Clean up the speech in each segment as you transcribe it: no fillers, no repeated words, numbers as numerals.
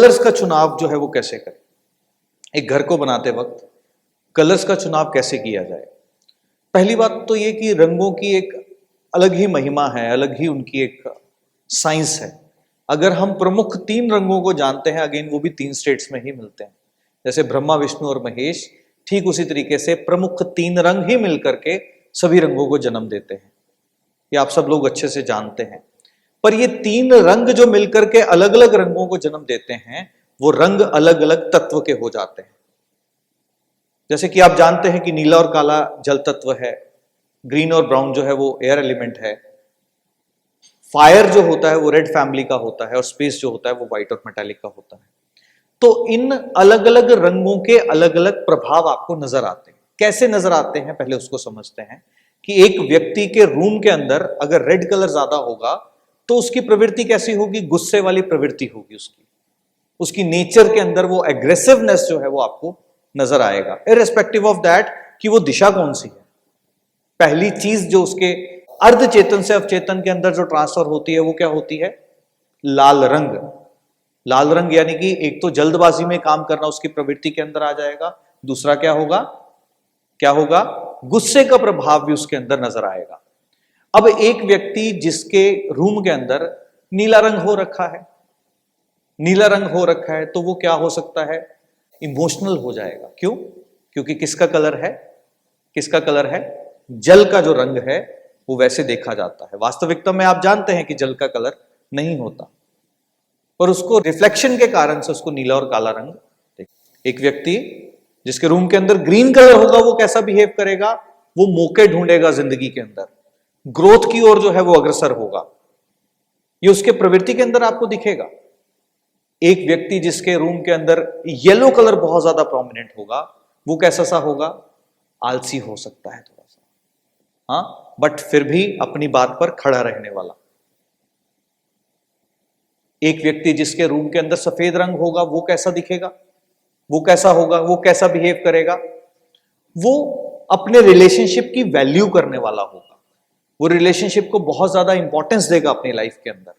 Colours का चुनाव जो है वो कैसे करें। एक घर को बनाते वक्त कलर्स का चुनाव कैसे किया जाए। पहली बात तो ये कि रंगों की एक अलग ही महिमा है, अलग ही उनकी एक साइंस है। अगर हम प्रमुख 3 रंगों को जानते हैं, अगेन वो भी 3 स्टेट्स में ही मिलते हैं, जैसे ब्रह्मा विष्णु और महेश, ठीक उसी तरीके से प्रमुख 3 रंग ही मिलकर के सभी रंगों को जन्म देते हैं। ये आप सब लोग अच्छे से जानते हैं। पर ये 3 रंग जो मिलकर के अलग अलग रंगों को जन्म देते हैं, वो रंग अलग अलग तत्व के हो जाते हैं। जैसे कि आप जानते हैं कि नीला और काला जल तत्व है, ग्रीन और ब्राउन जो है वो एयर एलिमेंट है, फायर जो होता है वो रेड फैमिली का होता है, और स्पेस जो होता है वो व्हाइट और मेटालिक का होता है। तो इन अलग अलग रंगों के अलग अलग प्रभाव आपको नजर आते हैं। कैसे नजर आते हैं पहले उसको समझते हैं कि एक व्यक्ति के रूम के अंदर अगर रेड कलर ज्यादा होगा तो उसकी प्रवृत्ति कैसी होगी, गुस्से वाली प्रवृत्ति होगी उसकी नेचर के अंदर वो एग्रेसिवनेस जो है वो आपको नजर आएगा, इररिस्पेक्टिव ऑफ दैट कि वो दिशा कौन सी है। पहली चीज जो उसके अर्ध चेतन से अवचेतन के अंदर जो ट्रांसफर होती है वो क्या होती है, लाल रंग। लाल रंग यानी कि एक तो जल्दबाजी में काम करना उसकी प्रवृत्ति के अंदर आ जाएगा, दूसरा क्या होगा, गुस्से का प्रभाव भी उसके अंदर नजर आएगा। अब एक व्यक्ति जिसके रूम के अंदर नीला रंग हो रखा है, नीला रंग हो रखा है, तो वो क्या हो सकता है, इमोशनल हो जाएगा। क्यों? क्योंकि किसका कलर है, जल का जो रंग है वो वैसे देखा जाता है। वास्तविकता में आप जानते हैं कि जल का कलर नहीं होता, पर उसको रिफ्लेक्शन के कारण से उसको नीला और काला रंग। एक व्यक्ति जिसके रूम के अंदर ग्रीन कलर होगा वो कैसा बिहेव करेगा, वो मौके ढूंढेगा जिंदगी के अंदर, ग्रोथ की ओर जो है वो अग्रसर होगा। ये उसके प्रवृत्ति के अंदर आपको दिखेगा। एक व्यक्ति जिसके रूम के अंदर येलो कलर बहुत ज्यादा प्रोमिनेंट होगा, वो कैसा सा होगा, आलसी हो सकता है थोड़ा सा, हाँ, बट फिर भी अपनी बात पर खड़ा रहने वाला। एक व्यक्ति जिसके रूम के अंदर सफेद रंग होगा वो कैसा दिखेगा, वो कैसा होगा, वो कैसा बिहेव करेगा, वो अपने रिलेशनशिप की वैल्यू करने वाला होगा, वो रिलेशनशिप को बहुत ज्यादा इंपॉर्टेंस देगा अपनी लाइफ के अंदर।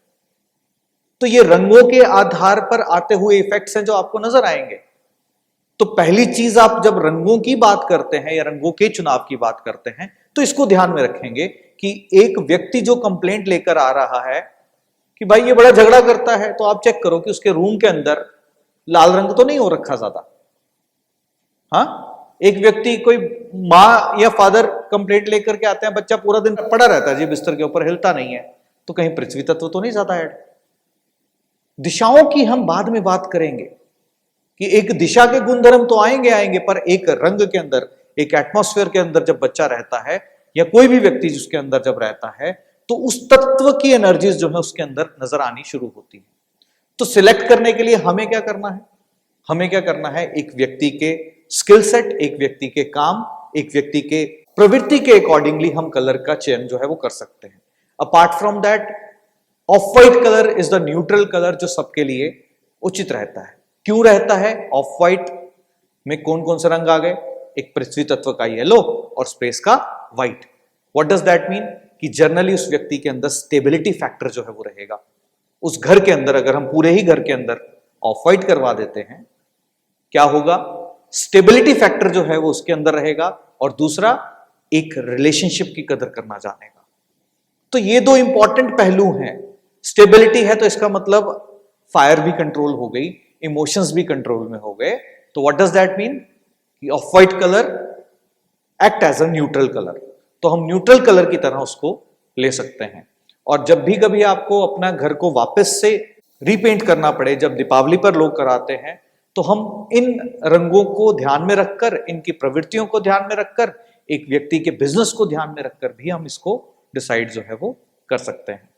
तो ये रंगों के आधार पर आते हुए इफेक्ट्स हैं जो आपको नजर आएंगे। तो पहली चीज, आप जब रंगों की बात करते हैं या रंगों के चुनाव की बात करते हैं तो इसको ध्यान में रखेंगे कि एक व्यक्ति जो कंप्लेंट लेकर आ रहा है कि भाई ये बड़ा झगड़ा करता है, तो आप चेक करो कि उसके रूम के अंदर लाल रंग तो नहीं हो रखा ज्यादा। हाँ, एक व्यक्ति, कोई माँ या फादर कंप्लेंट लेकर के आते हैं, बच्चा पूरा दिन पड़ा रहता है जी बिस्तर के ऊपर, हिलता नहीं है, तो कहीं पृथ्वी तत्व तो नहीं ज्यादा ऐड। दिशाओं की हम बाद में बात करेंगे कि एक दिशा के गुणधर्म तो आएंगे, पर एक रंग के अंदर, एक एटमॉस्फेयर के अंदर जब बच्चा रहता है या कोई भी व्यक्ति जिसके अंदर जब रहता है, तो उस तत्व की एनर्जीज जो है उसके अंदर नजर आनी शुरू होती है। तो सिलेक्ट करने के लिए हमें क्या करना है, एक व्यक्ति के स्किल सेट, एक व्यक्ति के काम, एक व्यक्ति के प्रवृत्ति के अकॉर्डिंगली हम कलर का चयन जो है वो कर सकते हैं। Apart from that, of white colour is the neutral colour जो सबके लिए उचित रहता है। क्यों रहता है? ऑफ व्हाइट में कौन कौन से रंग आ गए, एक पृथ्वी तत्व का येलो और स्पेस का white. What does that mean कि जनरली उस व्यक्ति के अंदर स्टेबिलिटी फैक्टर जो है वो रहेगा। उस घर के अंदर अगर हम पूरे ही घर के अंदर ऑफ व्हाइट करवा देते हैं, क्या होगा, स्टेबिलिटी फैक्टर जो है वो उसके अंदर रहेगा, और दूसरा एक रिलेशनशिप की कदर करना जानेगा। तो ये 2 इंपॉर्टेंट पहलू हैं। स्टेबिलिटी है तो इसका मतलब फायर भी कंट्रोल हो गई, इमोशंस भी कंट्रोल में हो गए। तो व्हाट डज दैट मीन कि off white colour act as a neutral colour, तो हम न्यूट्रल कलर की तरह उसको ले सकते हैं। और जब भी कभी आपको अपना घर को वापस से रीपेंट करना पड़े, जब दीपावली पर लोग कराते हैं, तो हम इन रंगों को ध्यान में रखकर, इनकी प्रवृत्तियों को ध्यान में रखकर, एक व्यक्ति के बिजनेस को ध्यान में रखकर भी हम इसको डिसाइड जो है वो कर सकते हैं।